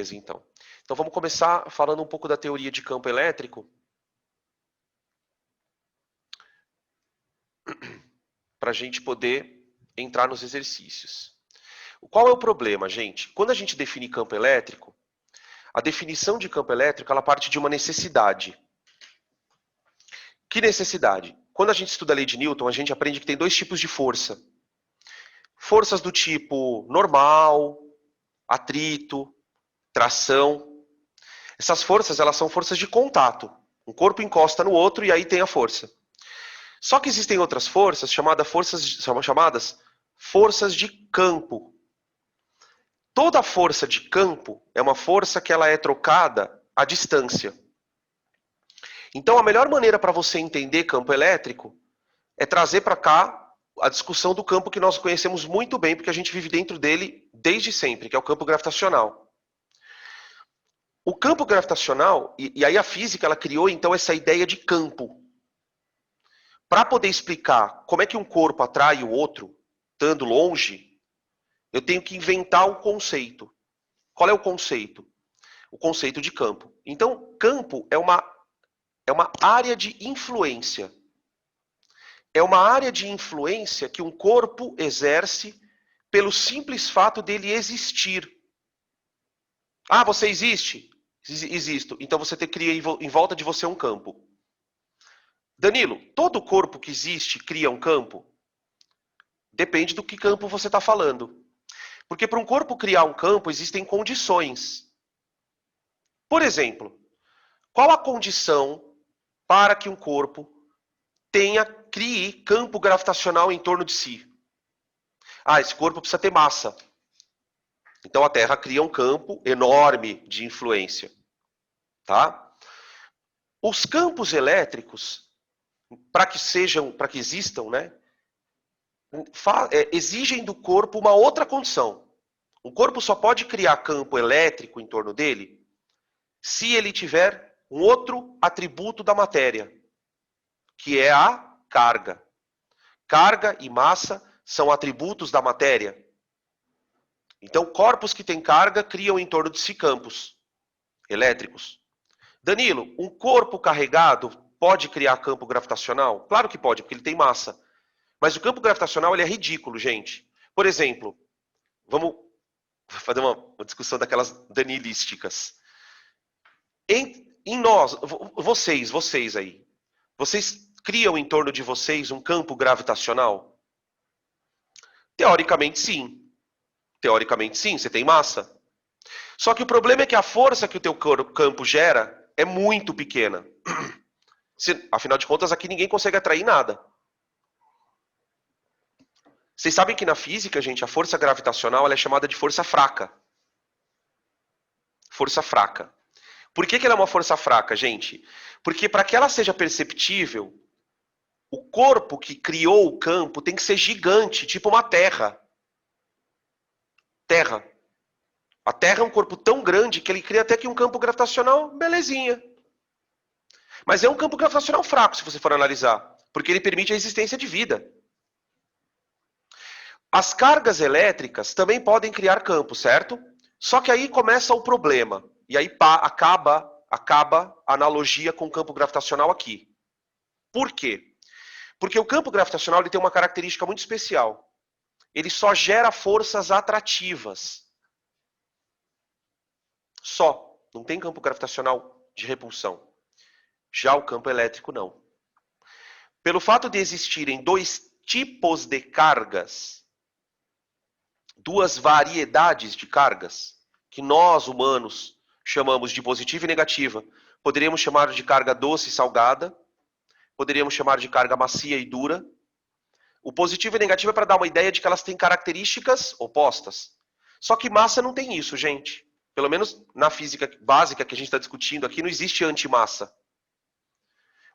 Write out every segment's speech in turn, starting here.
Beleza, então. Então vamos começar falando um pouco da teoria de campo elétrico, para a gente poder entrar nos exercícios. Qual é o problema, gente? Quando a gente define campo elétrico, a definição de campo elétrico ela parte de uma necessidade. Que necessidade? Quando a gente estuda a lei de Newton, a gente aprende que tem dois tipos de força. Forças do tipo normal, atrito, tração. Essas forças, elas são forças de contato. Um corpo encosta no outro e aí tem a força. Só que existem outras forças chamadas forças de campo. Toda força de campo é uma força que ela é trocada à distância. Então a melhor maneira para você entender campo elétrico é trazer para cá a discussão do campo que nós conhecemos muito bem, porque a gente vive dentro dele desde sempre, que é o campo gravitacional. O campo gravitacional, e aí a física ela criou então essa ideia de campo. Para poder explicar como é que um corpo atrai o outro, estando longe, eu tenho que inventar um conceito. Qual é o conceito? O conceito de campo. Então, campo é uma área de influência. É uma área de influência que um corpo exerce pelo simples fato dele existir. Ah, você existe? Existo. Então você cria em volta de você um campo. Danilo, todo corpo que existe cria um campo? Depende do que campo você está falando. Porque para um corpo criar um campo, existem condições. Por exemplo, qual a condição para que um corpo crie campo gravitacional em torno de si? Ah, esse corpo precisa ter massa. Então a Terra cria um campo enorme de influência. Tá? Os campos elétricos, para que existam, né, exigem do corpo uma outra condição. O corpo só pode criar campo elétrico em torno dele se ele tiver um outro atributo da matéria, que é a carga. Carga e massa são atributos da matéria. Então, corpos que têm carga criam em torno de si campos elétricos. Danilo, um corpo carregado pode criar campo gravitacional? Claro que pode, porque ele tem massa. Mas o campo gravitacional ele é ridículo, gente. Por exemplo, vamos fazer uma discussão daquelas danilísticas. Em nós, vocês aí, vocês criam em torno de vocês um campo gravitacional? Teoricamente, sim. Teoricamente, sim, você tem massa. Só que o problema é que a força que o teu campo gera é muito pequena. Afinal de contas, aqui ninguém consegue atrair nada. Vocês sabem que na física, gente, a força gravitacional ela é chamada de força fraca. Força fraca. Por que ela é uma força fraca, gente? Porque para que ela seja perceptível, o corpo que criou o campo tem que ser gigante, tipo uma Terra. Terra. A Terra é um corpo tão grande que ele cria até que um campo gravitacional belezinha. Mas é um campo gravitacional fraco, se você for analisar, porque ele permite a existência de vida. As cargas elétricas também podem criar campo, certo? Só que aí começa o problema. E aí acaba a analogia com o campo gravitacional aqui. Por quê? Porque o campo gravitacional ele tem uma característica muito especial. Ele só gera forças atrativas. Só. Não tem campo gravitacional de repulsão. Já o campo elétrico não. Pelo fato de existirem dois tipos de cargas, duas variedades de cargas, que nós humanos chamamos de positiva e negativa, poderíamos chamar de carga doce e salgada, poderíamos chamar de carga macia e dura. O positivo e negativo é para dar uma ideia de que elas têm características opostas. Só que massa não tem isso, gente. Pelo menos na física básica que a gente está discutindo aqui, não existe antimassa.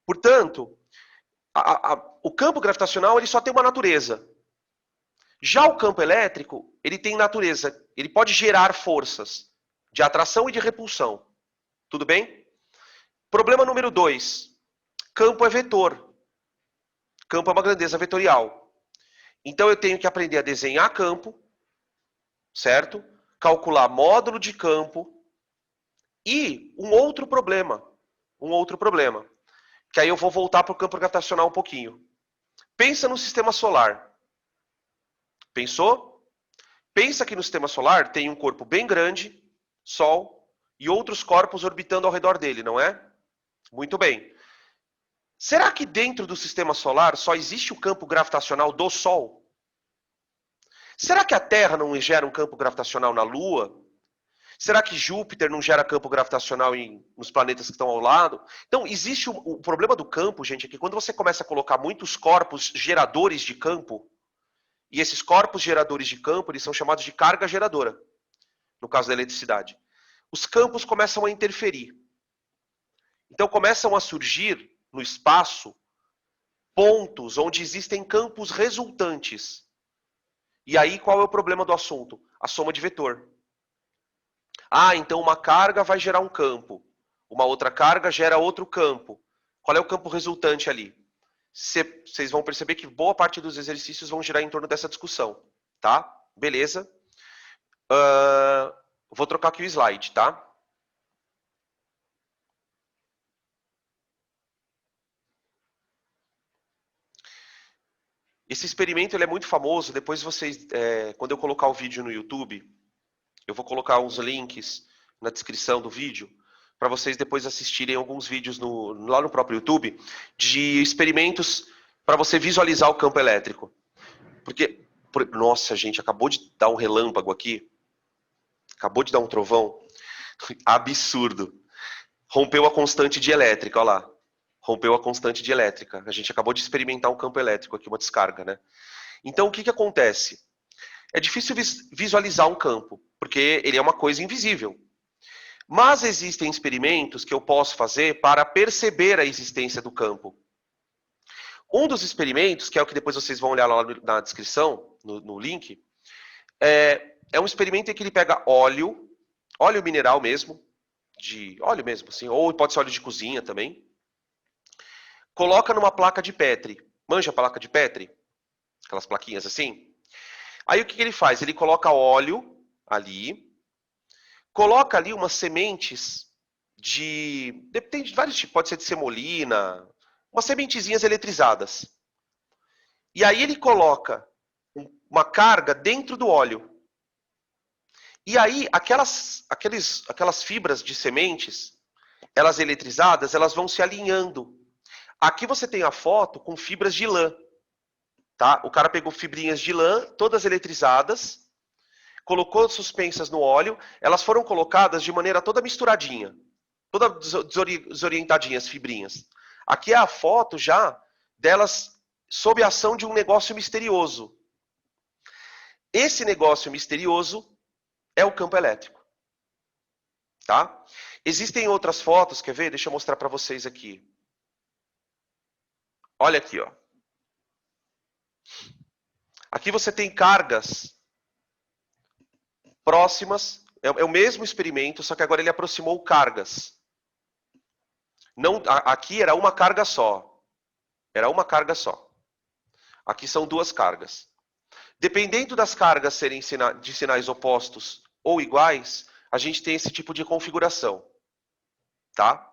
Portanto, o campo gravitacional ele só tem uma natureza. Já o campo elétrico, ele tem natureza. Ele pode gerar forças de atração e de repulsão. Tudo bem? Problema número 2. Campo é vetor. Campo é uma grandeza vetorial. Então eu tenho que aprender a desenhar campo, certo? Calcular módulo de campo E um outro problema, que aí eu vou voltar para o campo gravitacional um pouquinho. Pensa no sistema solar. Pensou? Pensa que no sistema solar tem um corpo bem grande, Sol, e outros corpos orbitando ao redor dele, não é? Muito bem. Será que dentro do sistema solar só existe o campo gravitacional do Sol? Será que a Terra não gera um campo gravitacional na Lua? Será que Júpiter não gera campo gravitacional nos planetas que estão ao lado? Então, existe o problema do campo, gente, é que quando você começa a colocar muitos corpos geradores de campo, e esses corpos geradores de campo, eles são chamados de carga geradora, no caso da eletricidade, os campos começam a interferir. Então, começam a surgir no espaço pontos onde existem campos resultantes. E aí, qual é o problema do assunto? A soma de vetor. Ah, então uma carga vai gerar um campo. Uma outra carga gera outro campo. Qual é o campo resultante ali? Vocês vão perceber que boa parte dos exercícios vão girar em torno dessa discussão. Tá? Beleza? Vou trocar aqui o slide, tá? Esse experimento ele é muito famoso. Depois vocês, quando eu colocar o vídeo no YouTube, eu vou colocar uns links na descrição do vídeo para vocês depois assistirem alguns vídeos lá no próprio YouTube de experimentos para você visualizar o campo elétrico. Nossa, gente, acabou de dar um relâmpago aqui. Acabou de dar um trovão. Absurdo. Rompeu a constante de elétrica, olha lá. Rompeu a constante de elétrica. A gente acabou de experimentar um campo elétrico aqui, uma descarga, né? Então, o que acontece? É difícil visualizar um campo, porque ele é uma coisa invisível. Mas existem experimentos que eu posso fazer para perceber a existência do campo. Um dos experimentos, que é o que depois vocês vão olhar lá na descrição, no link, é um experimento em que ele pega óleo mineral mesmo, de óleo mesmo, assim, ou pode ser óleo de cozinha também, coloca numa placa de Petri. Manja a placa de Petri? Aquelas plaquinhas assim? Aí o que ele faz? Ele coloca óleo ali, coloca ali umas sementes tem de vários tipos, pode ser de semolina, umas sementezinhas eletrizadas. E aí ele coloca uma carga dentro do óleo. E aí aquelas fibras de sementes, elas eletrizadas, elas vão se alinhando. Aqui você tem a foto com fibras de lã. Tá? O cara pegou fibrinhas de lã, todas eletrizadas, colocou suspensas no óleo, elas foram colocadas de maneira toda misturadinha, toda desorientadinha as fibrinhas. Aqui é a foto já delas sob a ação de um negócio misterioso. Esse negócio misterioso é o campo elétrico. Tá? Existem outras fotos, quer ver? Deixa eu mostrar para vocês aqui. Olha aqui, ó. Aqui você tem cargas próximas, é o mesmo experimento, só que agora ele aproximou cargas. Não, aqui era uma carga só. Era uma carga só. Aqui são duas cargas. Dependendo das cargas serem de sinais opostos ou iguais, a gente tem esse tipo de configuração. Tá?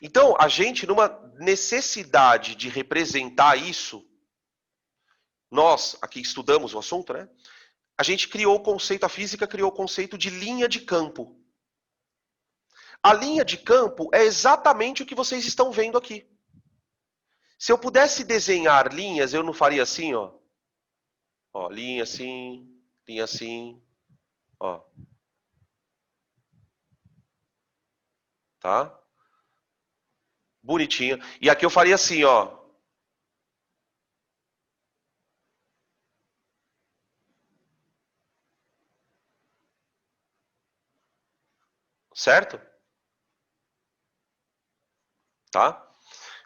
Então, a gente, numa necessidade de representar isso, nós aqui estudamos o assunto, né? A gente criou o conceito, a física criou o conceito de linha de campo. A linha de campo é exatamente o que vocês estão vendo aqui. Se eu pudesse desenhar linhas, eu não faria assim, ó. Ó, linha assim, ó. Tá? Bonitinho. E aqui eu faria assim, ó. Certo? Tá?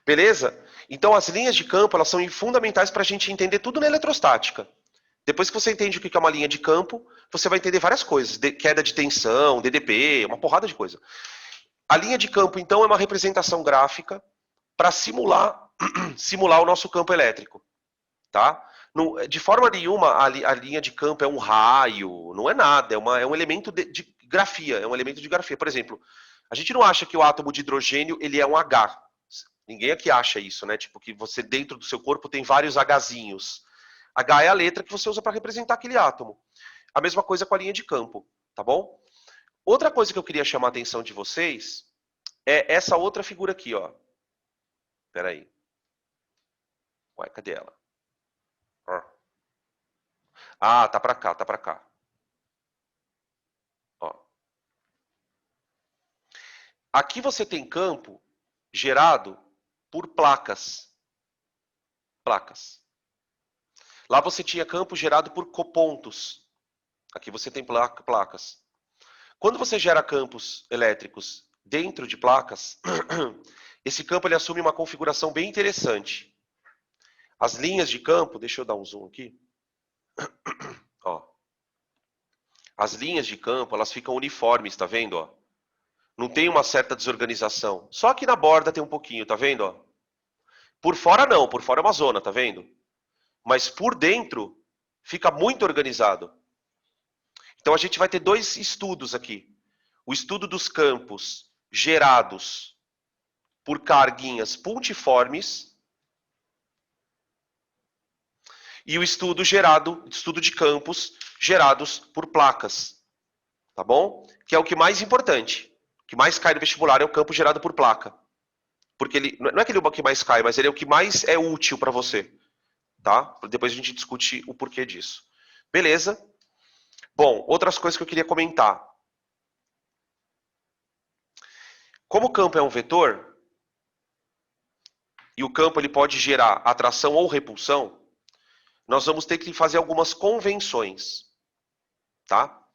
Beleza? Então as linhas de campo elas são fundamentais para a gente entender tudo na eletrostática. Depois que você entende o que é uma linha de campo, você vai entender várias coisas. Queda de tensão, DDP, uma porrada de coisa. A linha de campo, então, é uma representação gráfica para simular o nosso campo elétrico. Tá? De forma nenhuma, a linha de campo é um raio, não é nada, é um elemento grafia, é um elemento de grafia. Por exemplo, a gente não acha que o átomo de hidrogênio ele é um H. Ninguém aqui acha isso, né? Tipo, que você dentro do seu corpo tem vários Hzinhos. H é a letra que você usa para representar aquele átomo. A mesma coisa com a linha de campo, tá bom? Outra coisa que eu queria chamar a atenção de vocês é essa outra figura aqui, ó. Espera aí. Ué, cadê ela? Ah, tá para cá, tá para cá. Ó. Aqui você tem campo gerado por placas. Placas. Lá você tinha campo gerado por copontos. Aqui você tem placas. Quando você gera campos elétricos dentro de placas, esse campo ele assume uma configuração bem interessante. As linhas de campo, deixa eu dar um zoom aqui. Ó. As linhas de campo, elas ficam uniformes, tá vendo? Ó? Não tem uma certa desorganização. Só aqui na borda tem um pouquinho, tá vendo? Ó? Por fora não, por fora é uma zona, tá vendo? Mas por dentro fica muito organizado. Então a gente vai ter dois estudos aqui. O estudo dos campos gerados por carguinhas puntiformes e o estudo de campos gerados por placas. Tá bom? Que é o que mais importante. O que mais cai no vestibular é o campo gerado por placa. Porque ele não é aquele que mais cai, mas ele é o que mais é útil para você. Tá? Depois a gente discute o porquê disso. Beleza? Bom, outras coisas que eu queria comentar. Como o campo é um vetor, e o campo ele pode gerar atração ou repulsão, nós vamos ter que fazer algumas convenções. Tá?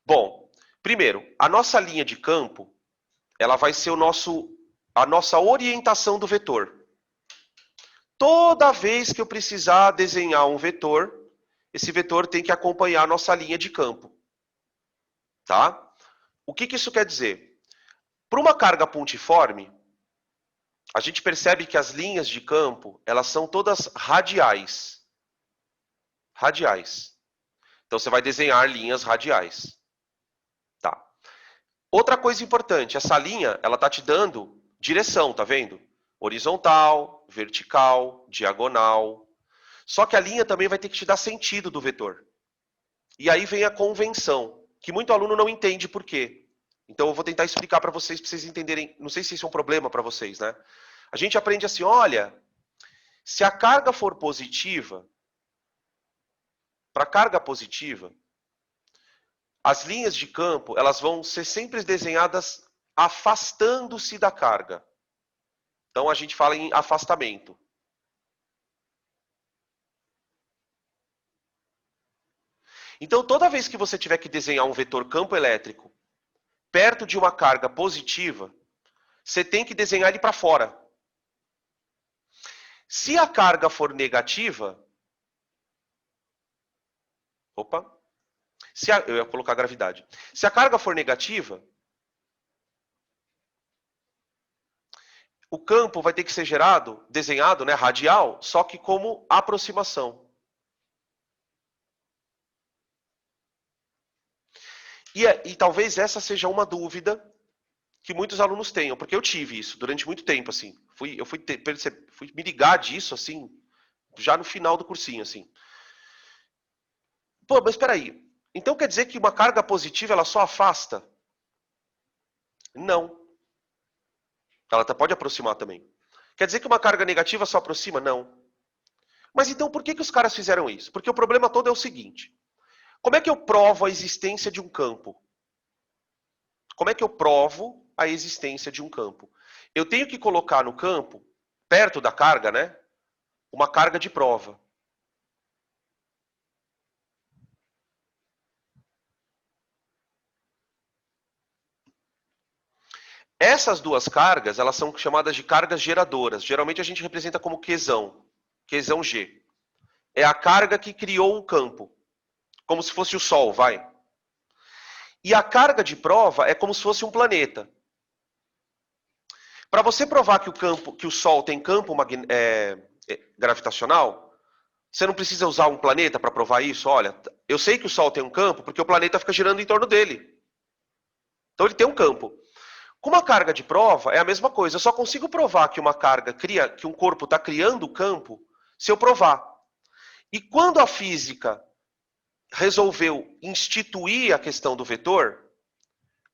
Bom, primeiro, a nossa linha de campo, ela vai ser a nossa orientação do vetor. Toda vez que eu precisar desenhar um vetor, esse vetor tem que acompanhar a nossa linha de campo. Tá? O que isso quer dizer? Para uma carga puntiforme, a gente percebe que as linhas de campo, elas são todas radiais. Radiais. Então você vai desenhar linhas radiais. Tá. Outra coisa importante, essa linha, ela tá te dando direção, tá vendo? Horizontal, vertical, diagonal. Só que a linha também vai ter que te dar sentido do vetor. E aí vem a convenção, que muito aluno não entende por quê. Então eu vou tentar explicar para vocês entenderem. Não sei se isso é um problema para vocês, né? A gente aprende assim, olha, se a carga for positiva, para carga positiva, as linhas de campo, elas vão ser sempre desenhadas afastando-se da carga. Então a gente fala em afastamento. Então toda vez que você tiver que desenhar um vetor campo elétrico perto de uma carga positiva, você tem que desenhar ele para fora. Se a carga for negativa, eu ia colocar gravidade. Se a carga for negativa, o campo vai ter que ser desenhado, né, radial, só que como aproximação. E talvez essa seja uma dúvida que muitos alunos tenham, porque eu tive isso durante muito tempo, assim. Eu fui me ligar disso, assim, já no final do cursinho, assim. Pô, mas espera aí. Então quer dizer que uma carga positiva, ela só afasta? Não. Ela pode aproximar também. Quer dizer que uma carga negativa só aproxima? Não. Mas então por que os caras fizeram isso? Porque o problema todo é o seguinte. Como é que eu provo a existência de um campo? Como é que eu provo a existência de um campo? Eu tenho que colocar no campo, perto da carga, né? Uma carga de prova. Essas duas cargas, elas são chamadas de cargas geradoras. Geralmente a gente representa como Qzão. Qzão G. É a carga que criou o campo. Como se fosse o Sol, vai. E a carga de prova é como se fosse um planeta. Para você provar que o Sol tem campo gravitacional, você não precisa usar um planeta para provar isso. Olha, eu sei que o Sol tem um campo porque o planeta fica girando em torno dele. Então ele tem um campo. Com uma carga de prova é a mesma coisa. Eu só consigo provar que uma carga cria, que um corpo está criando o campo, se eu provar. E quando a física resolveu instituir a questão do vetor,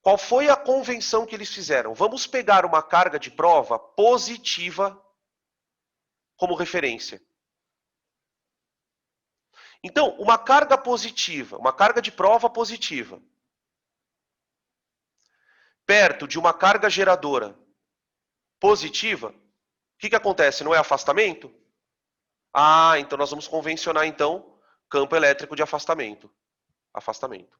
qual foi a convenção que eles fizeram? Vamos pegar uma carga de prova positiva como referência. Então, uma carga positiva, uma carga de prova positiva, perto de uma carga geradora positiva, o que acontece? Não é afastamento? Ah, então nós vamos convencionar então campo elétrico de afastamento. Afastamento.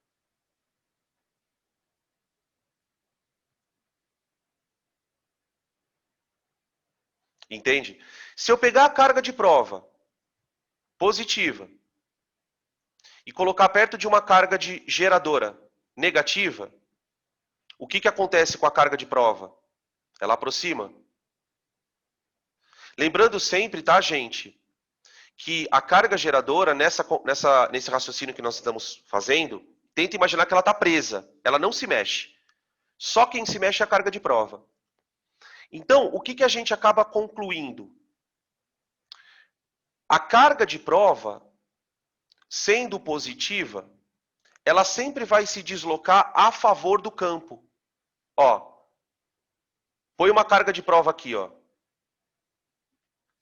Entende? Se eu pegar a carga de prova positiva e colocar perto de uma carga de geradora negativa, o que acontece com a carga de prova? Ela aproxima. Lembrando sempre, tá, gente, que a carga geradora, nesse raciocínio que nós estamos fazendo, tenta imaginar que ela está presa, ela não se mexe. Só quem se mexe é a carga de prova. Então, o que a gente acaba concluindo? A carga de prova, sendo positiva, ela sempre vai se deslocar a favor do campo. Ó, põe uma carga de prova aqui, ó. O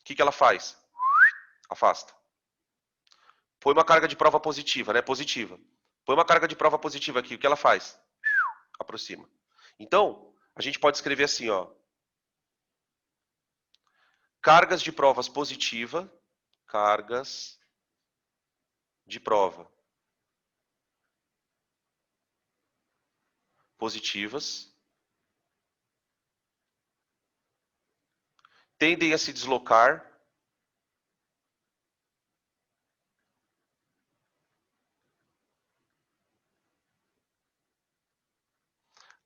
que ela faz? Afasta. Põe uma carga de prova positiva, né? Positiva. Põe uma carga de prova positiva aqui, o que ela faz? Aproxima. Então, a gente pode escrever assim, ó. Cargas de provas positiva, cargas de prova positivas tendem a se deslocar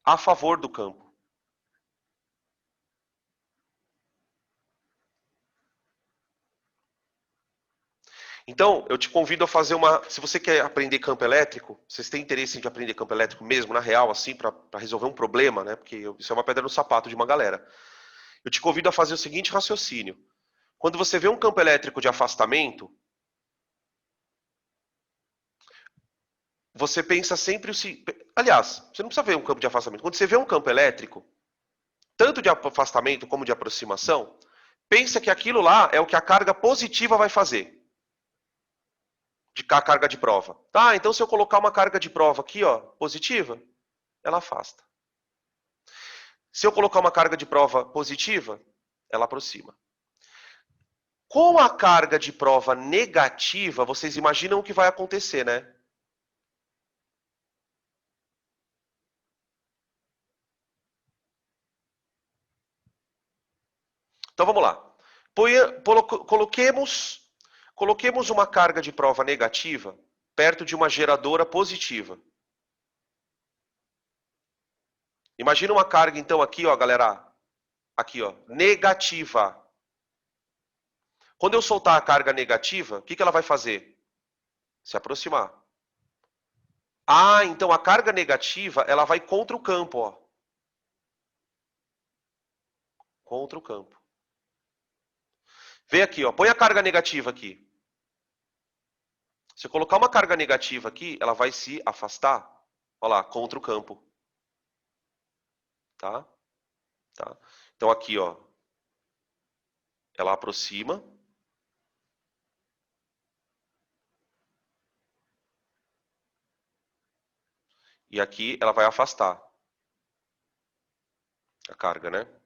a favor do campo. Então, eu te convido a fazer uma... Se você quer aprender campo elétrico, vocês têm interesse em aprender campo elétrico mesmo, na real, assim, para resolver um problema, né? Porque isso é uma pedra no sapato de uma galera. Eu te convido a fazer o seguinte raciocínio. Quando você vê um campo elétrico de afastamento, você pensa sempre o seguinte... Aliás, você não precisa ver um campo de afastamento. Quando você vê um campo elétrico, tanto de afastamento como de aproximação, pensa que aquilo lá é o que a carga positiva vai fazer. De carga de prova. Tá, então se eu colocar uma carga de prova aqui, ó, positiva, ela afasta. Se eu colocar uma carga de prova positiva, ela aproxima. Com a carga de prova negativa, vocês imaginam o que vai acontecer, né? Então vamos lá. Coloquemos uma carga de prova negativa perto de uma geradora positiva. Imagina uma carga, então, aqui, ó, galera. Aqui, ó, negativa. Quando eu soltar a carga negativa, o que ela vai fazer? Se aproximar. Ah, então a carga negativa, ela vai contra o campo, ó. Contra o campo. Vem aqui, ó. Põe a carga negativa aqui. Se eu colocar uma carga negativa aqui, ela vai se afastar, olha lá, contra o campo. Tá? Tá? Então aqui, ó. Ela aproxima. E aqui ela vai afastar a carga, né?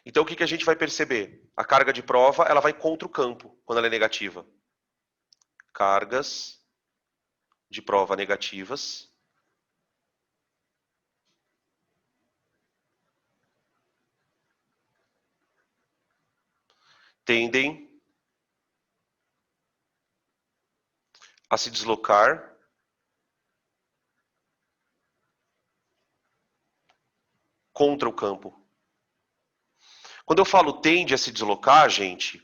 Então o que a gente vai perceber? A carga de prova, ela vai contra o campo quando ela é negativa. Cargas de prova negativas tendem a se deslocar contra o campo. Quando eu falo tende a se deslocar, gente,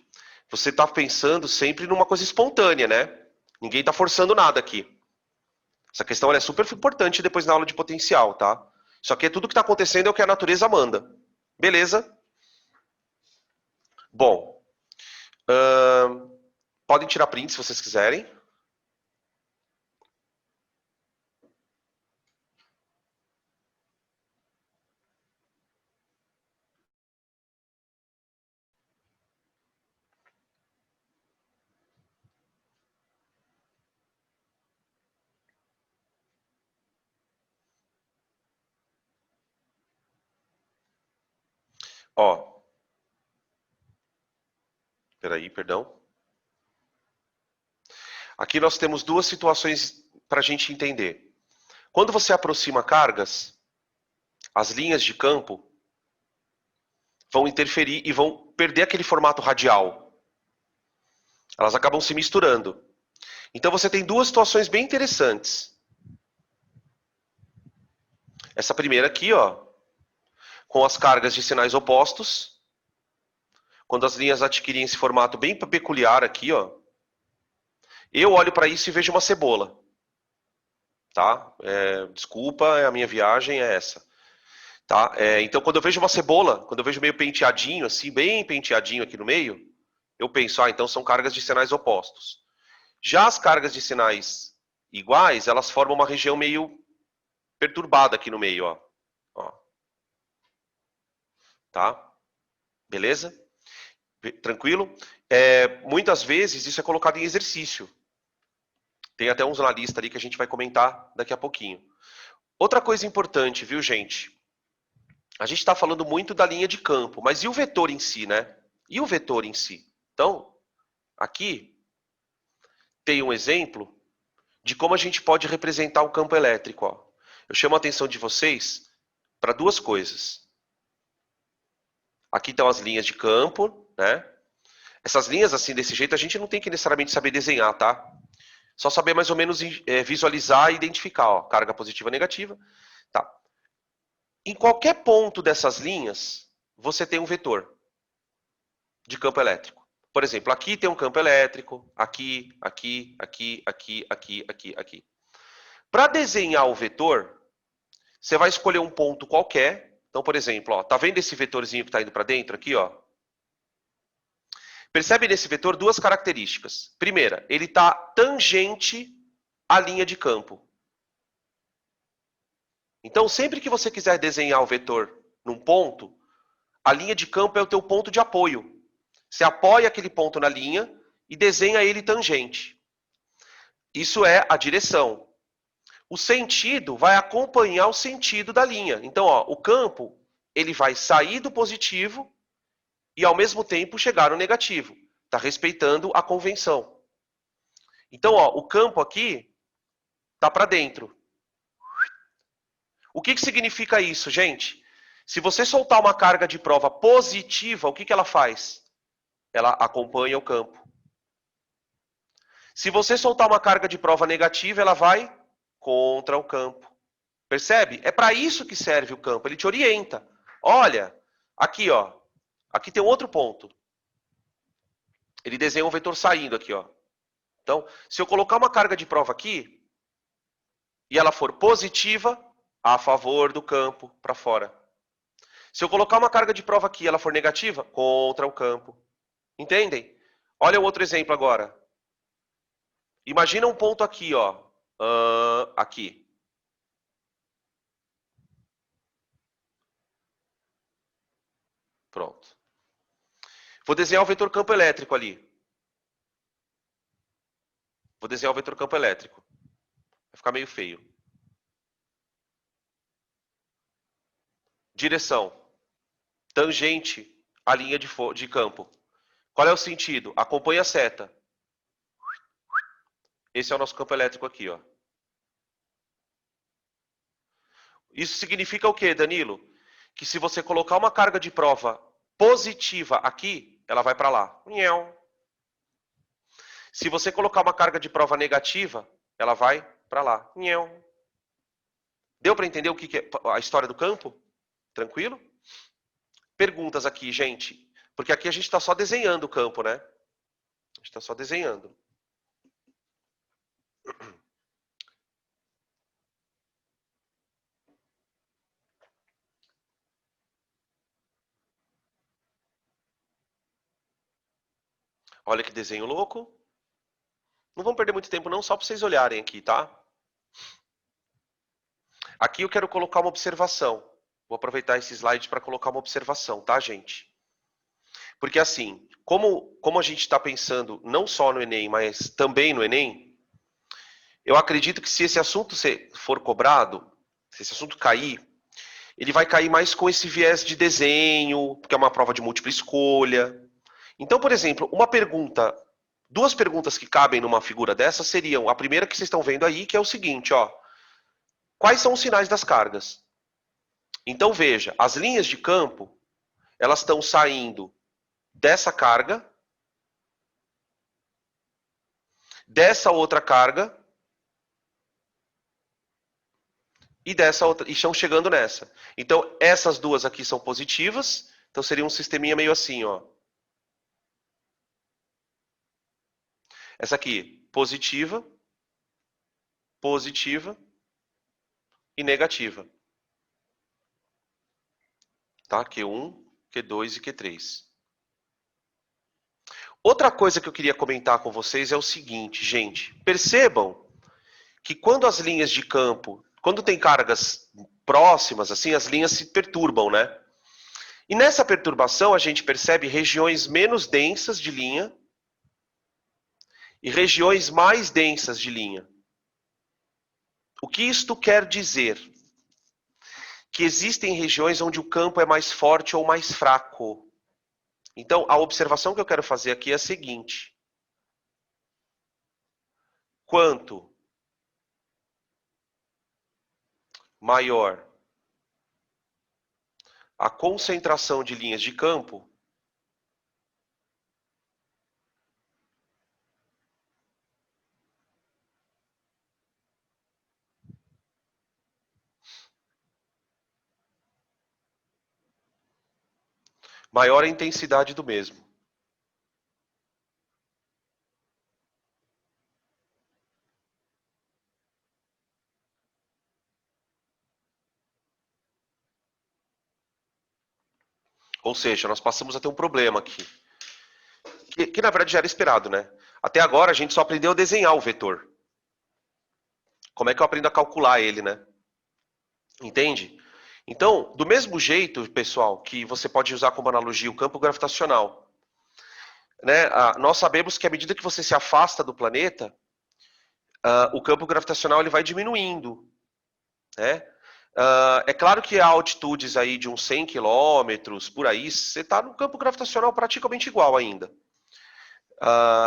você está pensando sempre numa coisa espontânea, né? Ninguém está forçando nada aqui. Essa questão ela é super importante depois na aula de potencial, tá? Isso aqui é tudo que está acontecendo é o que a natureza manda. Beleza? Bom, podem tirar print se vocês quiserem. Ó, peraí, perdão. Aqui nós temos duas situações para a gente entender. Quando você aproxima cargas, as linhas de campo vão interferir e vão perder aquele formato radial. Elas acabam se misturando. Então você tem duas situações bem interessantes. Essa primeira aqui, ó, com as cargas de sinais opostos, quando as linhas adquirem esse formato bem peculiar aqui, ó, eu olho para isso e vejo uma cebola. Tá? Desculpa, a minha viagem é essa. Tá? Então, quando eu vejo uma cebola, quando eu vejo meio penteadinho, assim, bem penteadinho aqui no meio, eu penso, então são cargas de sinais opostos. Já as cargas de sinais iguais, elas formam uma região meio perturbada aqui no meio, ó. Ó. Tá? Beleza? Tranquilo? Muitas vezes isso é colocado em exercício. Tem até uns na lista ali que a gente vai comentar daqui a pouquinho. Outra coisa importante, viu, gente? A gente está falando muito da linha de campo, mas e o vetor em si, né? E o vetor em si? Então, aqui tem um exemplo de como a gente pode representar o campo elétrico. Ó. Eu chamo a atenção de vocês para duas coisas. Aqui estão as linhas de campo, né? Essas linhas, assim, desse jeito, a gente não tem que necessariamente saber desenhar, tá? Só saber mais ou menos visualizar e identificar, ó, carga positiva e negativa. Tá. Em qualquer ponto dessas linhas, você tem um vetor de campo elétrico. Por exemplo, aqui tem um campo elétrico, aqui, aqui, aqui, aqui, aqui, aqui, aqui. Para desenhar o vetor, você vai escolher um ponto qualquer. Então, por exemplo, ó, tá vendo esse vetorzinho que está indo para dentro aqui, ó? Percebe nesse vetor duas características. Primeira, ele está tangente à linha de campo. Então, sempre que você quiser desenhar o vetor num ponto, a linha de campo é o teu ponto de apoio. Você apoia aquele ponto na linha e desenha ele tangente. Isso é a direção. O sentido vai acompanhar o sentido da linha. Então, ó, o campo ele vai sair do positivo e ao mesmo tempo chegar no negativo. Está respeitando a convenção. Então, ó, o campo aqui está para dentro. O que significa isso, gente? Se você soltar uma carga de prova positiva, o que ela faz? Ela acompanha o campo. Se você soltar uma carga de prova negativa, ela vai contra o campo. Percebe? É para isso que serve o campo. Ele te orienta. Olha, aqui, ó. Aqui tem um outro ponto. Ele desenha um vetor saindo aqui, ó. Então, se eu colocar uma carga de prova aqui e ela for positiva, a favor do campo, para fora. Se eu colocar uma carga de prova aqui e ela for negativa, contra o campo. Entendem? Olha o outro exemplo agora. Imagina um ponto aqui, ó. Aqui. Pronto. Vou desenhar o vetor campo elétrico ali. Vou desenhar o vetor campo elétrico. Vai ficar meio feio. Direção. Tangente à linha de campo. Qual é o sentido? Acompanha a seta. Esse é o nosso campo elétrico aqui, ó. Isso significa o quê, Danilo? Que se você colocar uma carga de prova positiva aqui, ela vai para lá. Se você colocar uma carga de prova negativa, ela vai para lá. Deu para entender o que é a história do campo? Tranquilo? Perguntas aqui, gente. Porque aqui a gente está só desenhando o campo, né? gente está só desenhando. Olha que desenho louco. Não vamos perder muito tempo não, só para vocês olharem aqui, tá? Aqui eu quero colocar uma observação. Vou aproveitar esse slide para colocar uma observação, tá, gente? Porque assim, como a gente está pensando não só no Enem, mas também no Enem, eu acredito que se esse assunto for cobrado, se esse assunto cair, ele vai cair mais com esse viés de desenho, porque é uma prova de múltipla escolha. Então, por exemplo, duas perguntas que cabem numa figura dessa seriam, a primeira que vocês estão vendo aí, que é o seguinte, ó. Quais são os sinais das cargas? Então veja, as linhas de campo, elas estão saindo dessa carga, dessa outra carga e dessa outra, e estão chegando nessa. Então essas duas aqui são positivas, então seria um sisteminha meio assim, ó. Essa aqui, positiva, positiva e negativa. Tá? Q1, Q2 e Q3. Outra coisa que eu queria comentar com vocês é o seguinte, gente. Percebam que quando as linhas de campo, quando tem cargas próximas, assim, as linhas se perturbam, né? E nessa perturbação a gente percebe regiões menos densas de linha e regiões mais densas de linha. O que isto quer dizer? Que existem regiões onde o campo é mais forte ou mais fraco. Então, a observação que eu quero fazer aqui é a seguinte. Quanto maior a concentração de linhas de campo, maior a intensidade do mesmo. Ou seja, nós passamos a ter um problema aqui. Que na verdade já era esperado, né? Até agora a gente só aprendeu a desenhar o vetor. Como é que eu aprendo a calcular ele, né? Entende? Então, do mesmo jeito, pessoal, que você pode usar como analogia o campo gravitacional, né? Nós sabemos que à medida que você se afasta do planeta, o campo gravitacional ele vai diminuindo, né? É claro que há altitudes aí de uns 100 quilômetros, por aí, você está no campo gravitacional praticamente igual ainda.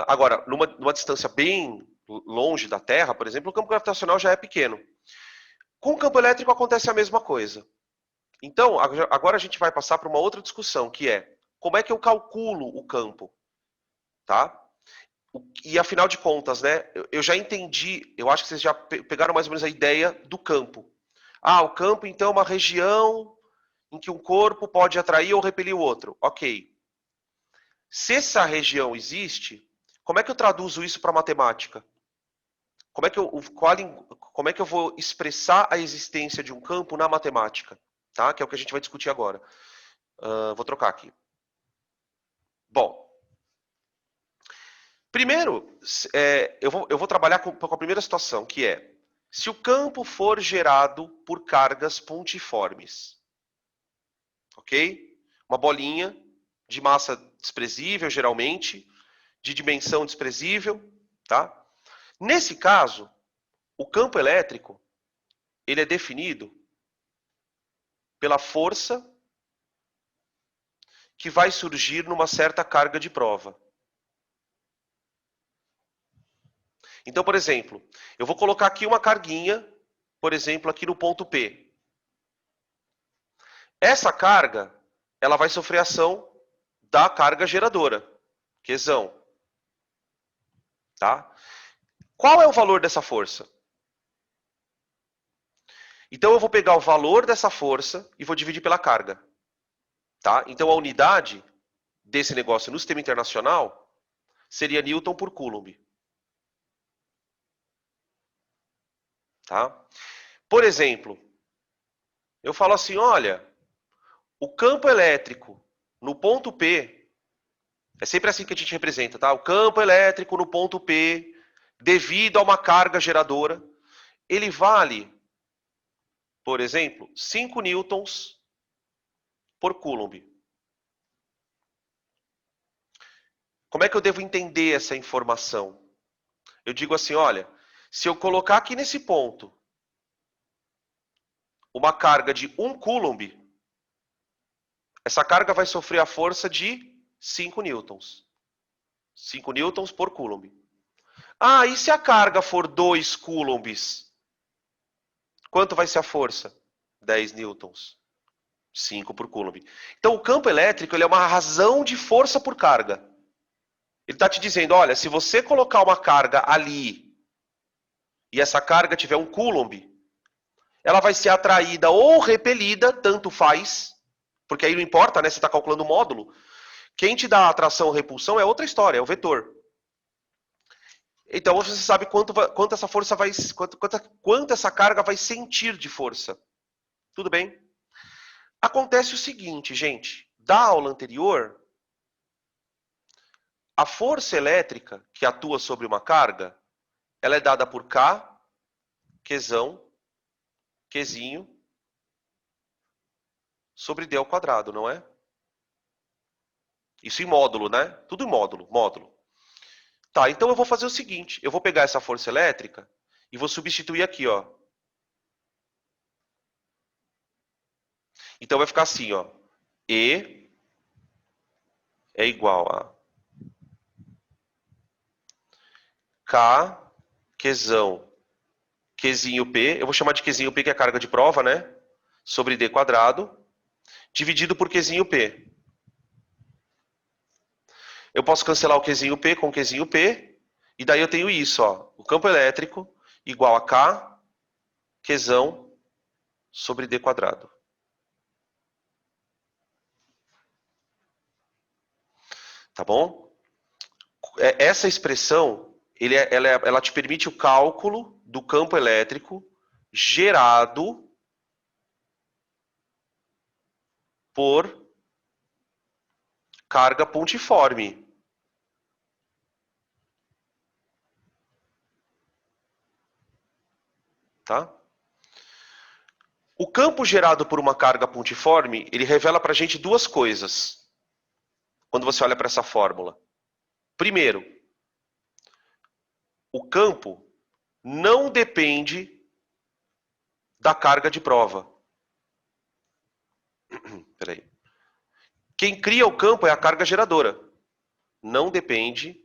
Agora, numa distância bem longe da Terra, por exemplo, o campo gravitacional já é pequeno. Com o campo elétrico acontece a mesma coisa. Então, agora a gente vai passar para uma outra discussão, que é como é que eu calculo o campo, tá? E afinal de contas, né, eu já entendi, eu acho que vocês já pegaram mais ou menos a ideia do campo. O campo então é uma região em que um corpo pode atrair ou repelir o outro. Ok. Se essa região existe, como é que eu traduzo isso para matemática? Como é que eu vou expressar a existência de um campo na matemática? Tá? Que é o que a gente vai discutir agora. Vou trocar aqui. Bom, primeiro, eu vou trabalhar com a primeira situação, que é se o campo for gerado por cargas pontiformes. Ok? Uma bolinha de massa desprezível, geralmente, de dimensão desprezível, tá? Nesse caso, o campo elétrico, ele é definido pela força que vai surgir numa certa carga de prova. Então, por exemplo, eu vou colocar aqui uma carguinha, por exemplo, aqui no ponto P. Essa carga, ela vai sofrer ação da carga geradora, Qzão. Tá? Qual é o valor dessa força? Então eu vou pegar o valor dessa força e vou dividir pela carga. Tá? Então a unidade desse negócio no sistema internacional seria Newton por Coulomb. Tá? Por exemplo, eu falo assim, olha, o campo elétrico no ponto P, é sempre assim que a gente representa, tá? O campo elétrico no ponto P, devido a uma carga geradora, ele vale, por exemplo, 5 newtons por Coulomb. Como é que eu devo entender essa informação? Eu digo assim, olha, se eu colocar aqui nesse ponto uma carga de 1 Coulomb, essa carga vai sofrer a força de 5 newtons. 5 newtons por Coulomb. Ah, e se a carga for 2 coulombs? Quanto vai ser a força? 10 newtons. 5 por Coulomb. Então, o campo elétrico ele é uma razão de força por carga. Ele está te dizendo, olha, se você colocar uma carga ali e essa carga tiver 1 Coulomb, ela vai ser atraída ou repelida, tanto faz, porque aí não importa, né? Você está calculando o módulo. Quem te dá a atração ou repulsão é outra história, é o vetor. Então você sabe quanto essa força vai, quanto essa carga vai sentir de força. Tudo bem? Acontece o seguinte, gente. Da aula anterior, a força elétrica que atua sobre uma carga, ela é dada por K, Qzão, Qzinho, sobre D ao quadrado, não é? Isso em módulo, né? Tudo em módulo, módulo. Tá, então eu vou fazer o seguinte. Eu vou pegar essa força elétrica e vou substituir aqui, ó. Então vai ficar assim, ó. E é igual a K, Qzão, Qzinho P. Eu vou chamar de Qzinho P, que é a carga de prova, né? Sobre D quadrado, dividido por Qzinho P. Eu posso cancelar o Qzinho P com o Qzinho P, e daí eu tenho isso, ó. O campo elétrico igual a K, Qzão, sobre D quadrado. Tá bom? Essa expressão, ela te permite o cálculo do campo elétrico gerado por carga pontiforme. Tá? O campo gerado por uma carga pontiforme, ele revela para a gente duas coisas. Quando você olha para essa fórmula. Primeiro, o campo não depende da carga de prova. Peraí. Quem cria o campo é a carga geradora. Não depende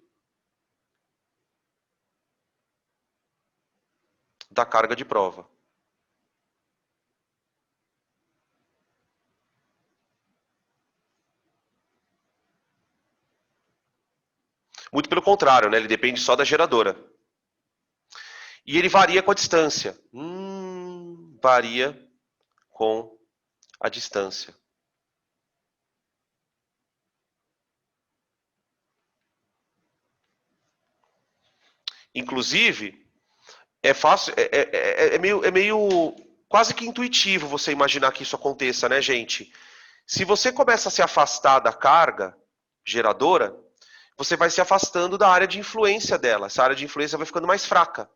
da carga de prova. Muito pelo contrário, né? Ele depende só da geradora. E ele varia com a distância. Varia com a distância. Inclusive, é fácil, é meio quase que intuitivo você imaginar que isso aconteça, né, gente? Se você começa a se afastar da carga geradora, você vai se afastando da área de influência dela. Essa área de influência vai ficando mais fraca.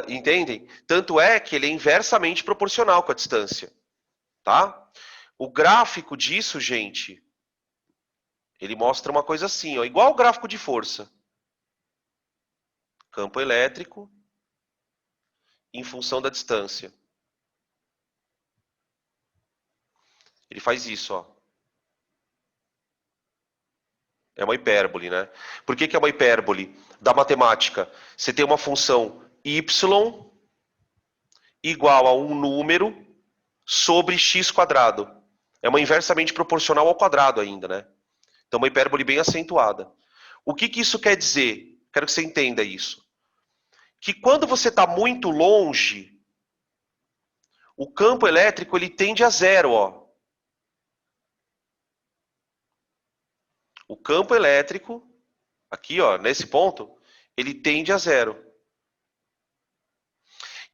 Entendem? Tanto é que ele é inversamente proporcional com a distância. Tá? O gráfico disso, gente, ele mostra uma coisa assim, ó, igual o gráfico de força. Campo elétrico em função da distância. Ele faz isso, ó. É uma hipérbole, né? Por que é uma hipérbole? Da matemática. Você tem uma função y igual a um número sobre x quadrado. É uma inversamente proporcional ao quadrado ainda, né? Então, uma hipérbole bem acentuada. O que isso quer dizer? Quero que você entenda isso. Que quando você está muito longe, o campo elétrico ele tende a zero, ó. O campo elétrico, aqui, ó, nesse ponto, ele tende a zero.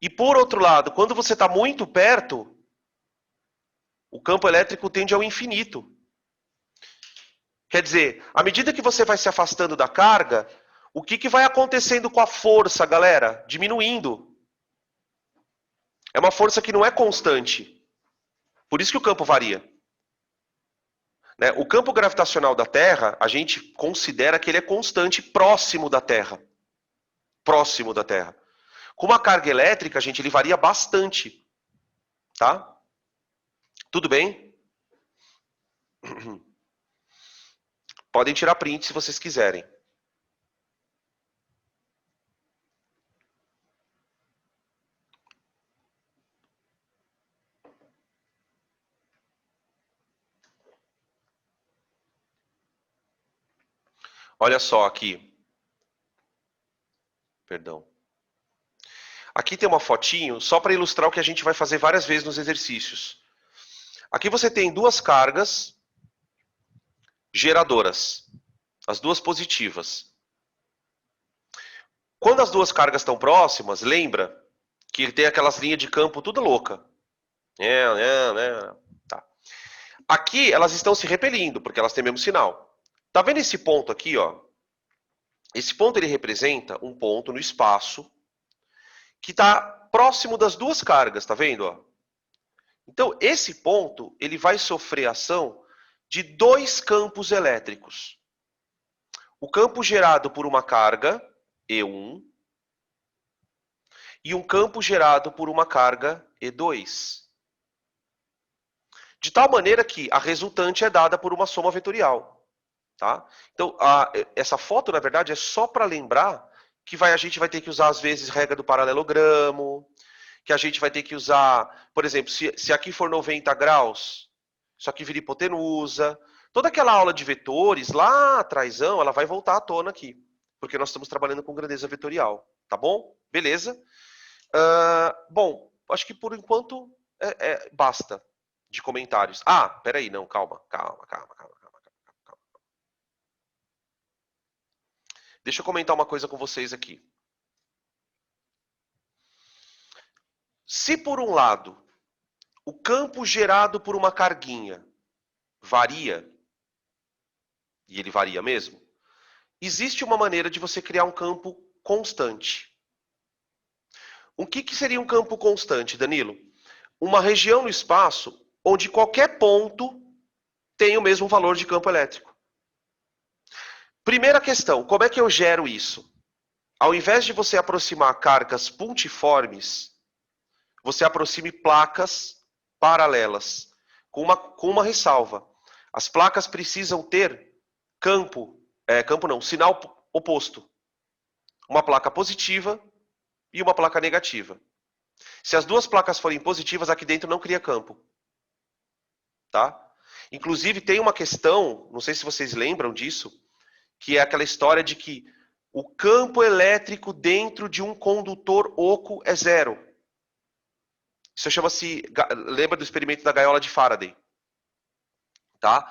E por outro lado, quando você está muito perto, o campo elétrico tende ao infinito. Quer dizer, à medida que você vai se afastando da carga, o que vai acontecendo com a força, galera? Diminuindo. É uma força que não é constante. Por isso que o campo varia. Né? O campo gravitacional da Terra, a gente considera que ele é constante próximo da Terra. Próximo da Terra. Com uma carga elétrica, gente, ele varia bastante. Tá? Tudo bem? Podem tirar print se vocês quiserem. Olha só aqui. Perdão. Aqui tem uma fotinho só para ilustrar o que a gente vai fazer várias vezes nos exercícios. Aqui você tem duas cargas geradoras, as duas positivas. Quando as duas cargas estão próximas, lembra que ele tem aquelas linhas de campo tudo louca. Tá. Aqui elas estão se repelindo, porque elas têm o mesmo sinal. Tá vendo esse ponto aqui, ó? Esse ponto ele representa um ponto no espaço que está próximo das duas cargas, tá vendo? Ó? Então, esse ponto ele vai sofrer ação de dois campos elétricos. O campo gerado por uma carga, E1, e um campo gerado por uma carga, E2. De tal maneira que a resultante é dada por uma soma vetorial. Tá? Então, essa foto, na verdade, é só para lembrar que a gente vai ter que usar, às vezes, regra do paralelogramo, que a gente vai ter que usar, por exemplo, se aqui for 90 graus, isso aqui vira hipotenusa. Toda aquela aula de vetores, lá atrás, ela vai voltar à tona aqui, porque nós estamos trabalhando com grandeza vetorial, tá bom? Beleza? Bom, acho que por enquanto basta de comentários. Peraí, não, calma. Deixa eu comentar uma coisa com vocês aqui. Se por um lado, o campo gerado por uma carguinha varia, e ele varia mesmo, existe uma maneira de você criar um campo constante. O que seria um campo constante, Danilo? Uma região no espaço onde qualquer ponto tem o mesmo valor de campo elétrico. Primeira questão, como é que eu gero isso? Ao invés de você aproximar cargas pontiformes, você aproxime placas paralelas, com uma ressalva. As placas precisam ter sinal oposto. Uma placa positiva e uma placa negativa. Se as duas placas forem positivas, aqui dentro não cria campo. Tá? Inclusive, tem uma questão, não sei se vocês lembram disso, que é aquela história de que o campo elétrico dentro de um condutor oco é zero. Isso chama-se, lembra do experimento da gaiola de Faraday. Tá?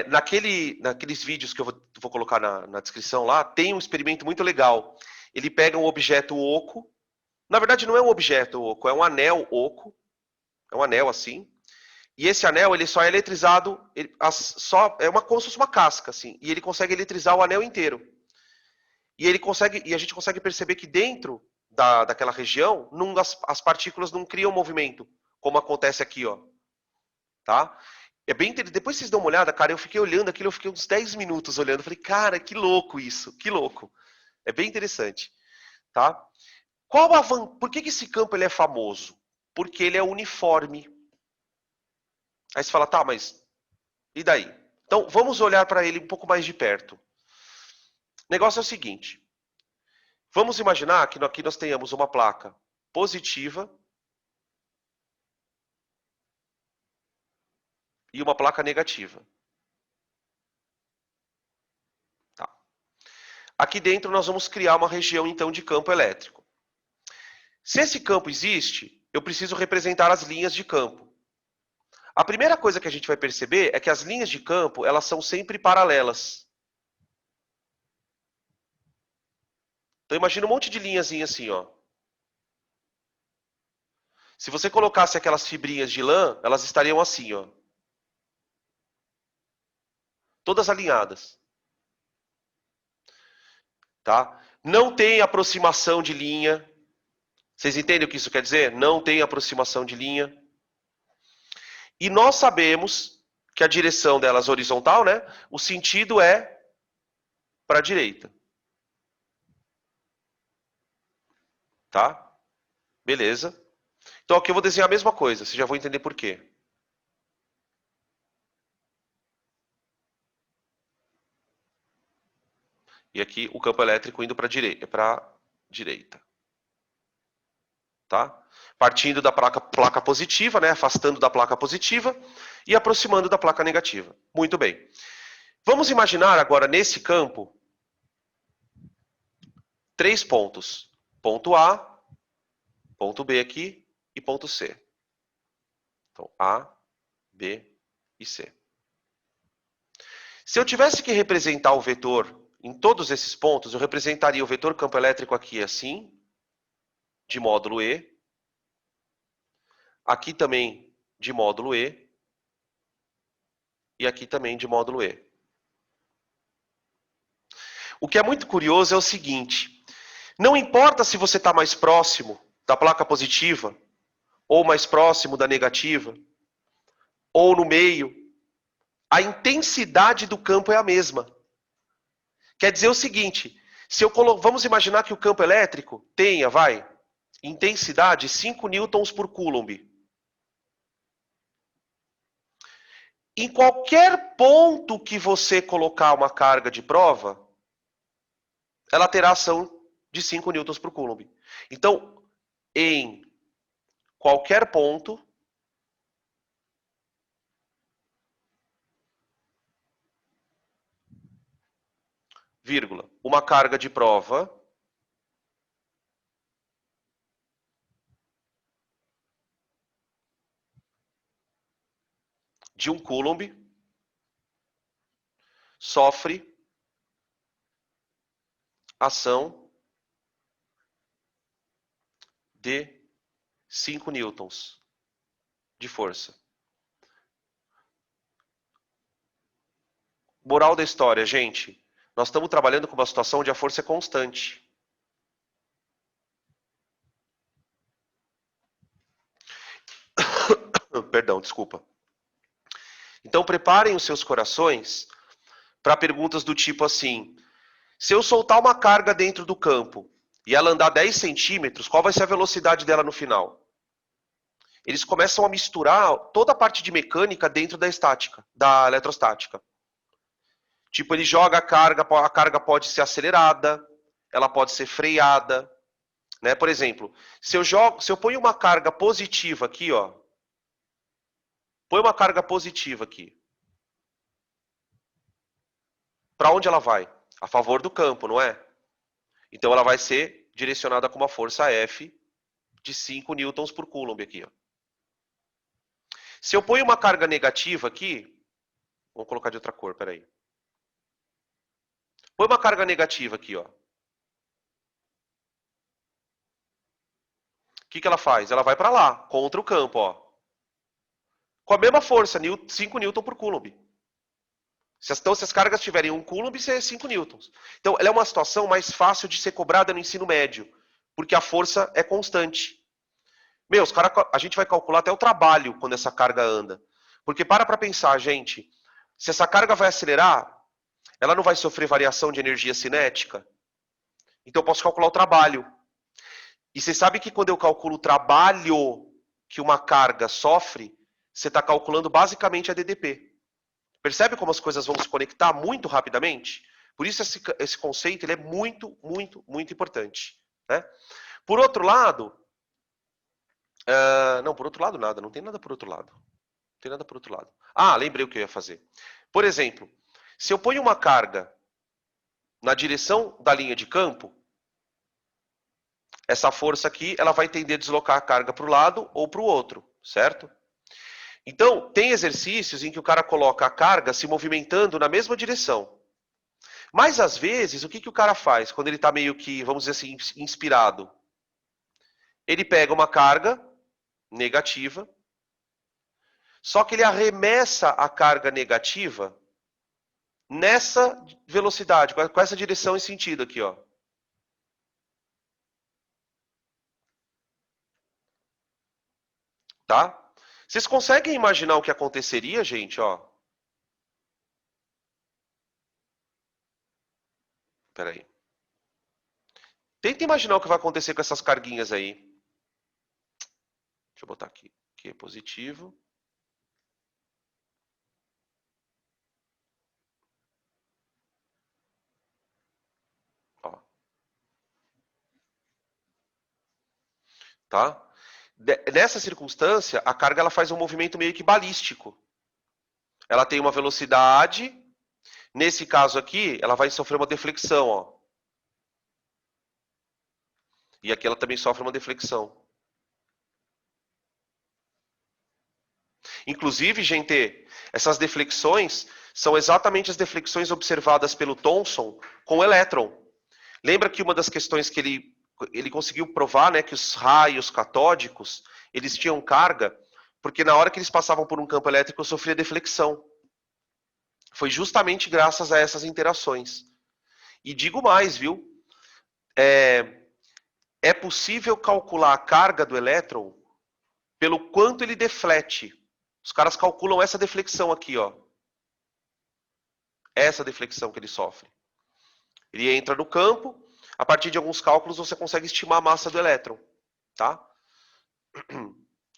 Naqueles vídeos que eu vou colocar na descrição lá, tem um experimento muito legal. Ele pega um objeto oco, na verdade não é um objeto oco, é um anel oco, é um anel assim, e esse anel ele só é eletrizado, como se fosse uma casca, assim, e ele consegue eletrizar o anel inteiro. E a gente consegue perceber que dentro daquela região, as partículas não criam movimento, como acontece aqui, ó. Tá? Depois vocês dão uma olhada, cara, eu fiquei olhando aquilo, eu fiquei uns 10 minutos olhando, falei, cara, que louco isso, que louco. É bem interessante, tá? Por que esse campo ele é famoso? Porque ele é uniforme. Aí você fala, tá, mas e daí? Então, vamos olhar para ele um pouco mais de perto. O negócio é o seguinte. Vamos imaginar que aqui nós tenhamos uma placa positiva e uma placa negativa. Tá. Aqui dentro nós vamos criar uma região, então, de campo elétrico. Se esse campo existe, eu preciso representar as linhas de campo. A primeira coisa que a gente vai perceber é que as linhas de campo, elas são sempre paralelas. Então imagina um monte de linhazinha assim, ó. Se você colocasse aquelas fibrinhas de lã, elas estariam assim, ó. Todas alinhadas. Tá? Não tem aproximação de linha. Vocês entendem o que isso quer dizer? Não tem aproximação de linha. E nós sabemos que a direção delas horizontal, né? O sentido é para a direita. Tá? Beleza. Então aqui eu vou desenhar a mesma coisa. Vocês já vão entender por quê. E aqui o campo elétrico indo para a direita. Tá? Partindo da placa positiva, né? Afastando da placa positiva e aproximando da placa negativa. Muito bem. Vamos imaginar agora nesse campo 3 pontos. Ponto A, ponto B aqui e ponto C. Então, A, B e C. Se eu tivesse que representar o vetor em todos esses pontos, eu representaria o vetor campo elétrico aqui assim, de módulo E. Aqui também de módulo E. E aqui também de módulo E. O que é muito curioso é o seguinte: não importa se você está mais próximo da placa positiva, ou mais próximo da negativa, ou no meio, a intensidade do campo é a mesma. Quer dizer o seguinte: se eu vamos imaginar que o campo elétrico tenha, intensidade 5 newtons por coulomb. Em qualquer ponto que você colocar uma carga de prova, ela terá ação de 5 newtons por coulomb. Então, em qualquer ponto, vírgula, uma carga de prova de 1 coulomb sofre ação de 5 newtons de força. Moral da história, gente. Nós estamos trabalhando com uma situação onde a força é constante. Perdão, desculpa. Então preparem os seus corações para perguntas do tipo assim: se eu soltar uma carga dentro do campo e ela andar 10 centímetros, qual vai ser a velocidade dela no final? Eles começam a misturar toda a parte de mecânica dentro da estática, da eletrostática. Tipo, ele joga a carga pode ser acelerada, ela pode ser freada, né? Por exemplo, se eu ponho uma carga positiva aqui, ó, põe uma carga positiva aqui. Para onde ela vai? A favor do campo, não é? Então ela vai ser direcionada com uma força F de 5 newtons por coulomb aqui, ó. Se eu ponho uma carga negativa aqui, vamos colocar de outra cor, peraí. Põe uma carga negativa aqui, ó. O que ela faz? Ela vai para lá, contra o campo, ó. Com a mesma força, 5 newton por coulomb. Então, se as cargas tiverem 1 coulomb, isso é 5 newtons. Então, ela é uma situação mais fácil de ser cobrada no ensino médio, porque a força é constante. A gente vai calcular até o trabalho quando essa carga anda. Porque para pensar, gente, se essa carga vai acelerar, ela não vai sofrer variação de energia cinética? Então eu posso calcular o trabalho. E você sabe que quando eu calculo o trabalho que uma carga sofre, você está calculando basicamente a DDP. Percebe como as coisas vão se conectar muito rapidamente? Por isso esse conceito ele é muito, muito, muito importante. Né? Por outro lado, não, por outro lado nada, não tem nada por outro lado. Não tem nada por outro lado. Ah, lembrei o que eu ia fazer. Por exemplo, se eu ponho uma carga na direção da linha de campo, essa força aqui ela vai tender a deslocar a carga para o lado ou para o outro, certo? Então, tem exercícios em que o cara coloca a carga se movimentando na mesma direção. Mas, às vezes, o que o cara faz quando ele está meio que, vamos dizer assim, inspirado? Ele pega uma carga negativa, só que ele arremessa a carga negativa nessa velocidade, com essa direção e sentido aqui, ó. Tá? Vocês conseguem imaginar o que aconteceria, gente, ó? Espera aí. Tenta imaginar o que vai acontecer com essas carguinhas aí. Deixa eu botar aqui. Aqui é positivo. Ó. Tá? Nessa circunstância, a carga ela faz um movimento meio que balístico. Ela tem uma velocidade. Nesse caso aqui, ela vai sofrer uma deflexão, ó. E aqui ela também sofre uma deflexão. Inclusive, gente, essas deflexões são exatamente as deflexões observadas pelo Thomson com o elétron. Lembra que uma das questões que ele conseguiu provar, né, que os raios catódicos, eles tinham carga, porque na hora que eles passavam por um campo elétrico, sofria deflexão. Foi justamente graças a essas interações. E digo mais, viu? É possível calcular a carga do elétron pelo quanto ele deflete. Os caras calculam essa deflexão aqui, ó. Essa deflexão que ele sofre. Ele entra no campo, a partir de alguns cálculos você consegue estimar a massa do elétron, tá?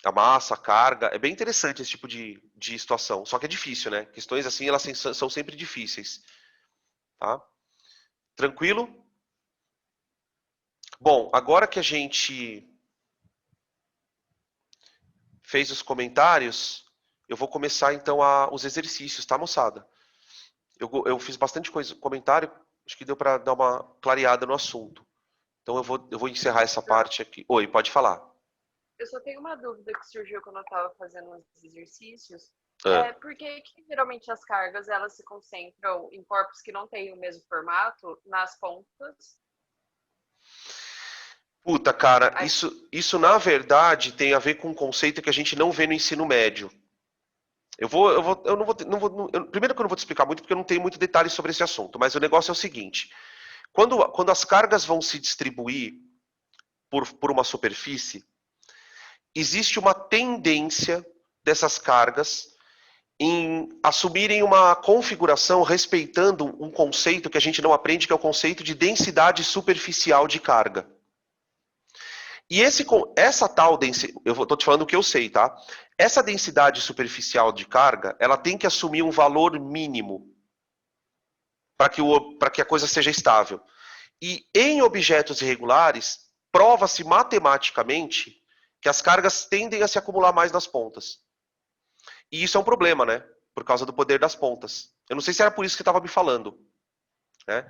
A massa, a carga, é bem interessante esse tipo de situação. Só que é difícil, né? Questões assim, elas são sempre difíceis, tá? Tranquilo? Bom, agora que a gente fez os eu vou começar então os exercícios, tá, moçada? Eu fiz bastante comentário, acho que deu para dar uma clareada no assunto. Então eu vou encerrar essa parte aqui. Oi, pode falar. Eu só tenho uma dúvida que surgiu quando eu estava fazendo os exercícios. Por que geralmente as cargas elas se concentram em corpos que não têm o mesmo formato nas pontas? Puta, cara, isso na verdade tem a ver com um conceito que a gente não vê no ensino médio. Primeiro que eu não vou te explicar muito porque eu não tenho muito detalhe sobre esse assunto, mas o negócio é o seguinte: quando as cargas vão se distribuir por uma superfície, existe uma tendência dessas cargas em assumirem uma configuração respeitando um conceito que a gente não aprende, que é o conceito de densidade superficial de carga. E essa tal densidade, eu estou te falando o que eu sei, tá? Essa densidade superficial de carga, ela tem que assumir um valor mínimo para que a coisa seja estável. E em objetos irregulares, prova-se matematicamente que as cargas tendem a se acumular mais nas pontas. E isso é um problema, né? Por causa do poder das pontas. Eu não sei se era por isso que estava me falando. Né?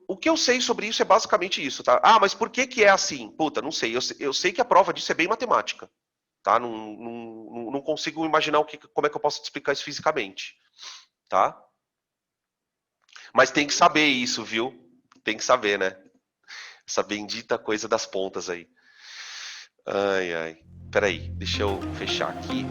O que eu sei sobre isso é basicamente isso, tá? Ah, mas por que é assim? Puta, não sei. Eu sei que a prova disso é bem matemática. Tá? Não consigo imaginar como é que eu posso te explicar isso fisicamente. Tá? Mas tem que saber isso, viu? Tem que saber, né? Essa bendita coisa das pontas aí. Ai, ai. Peraí, deixa eu fechar aqui.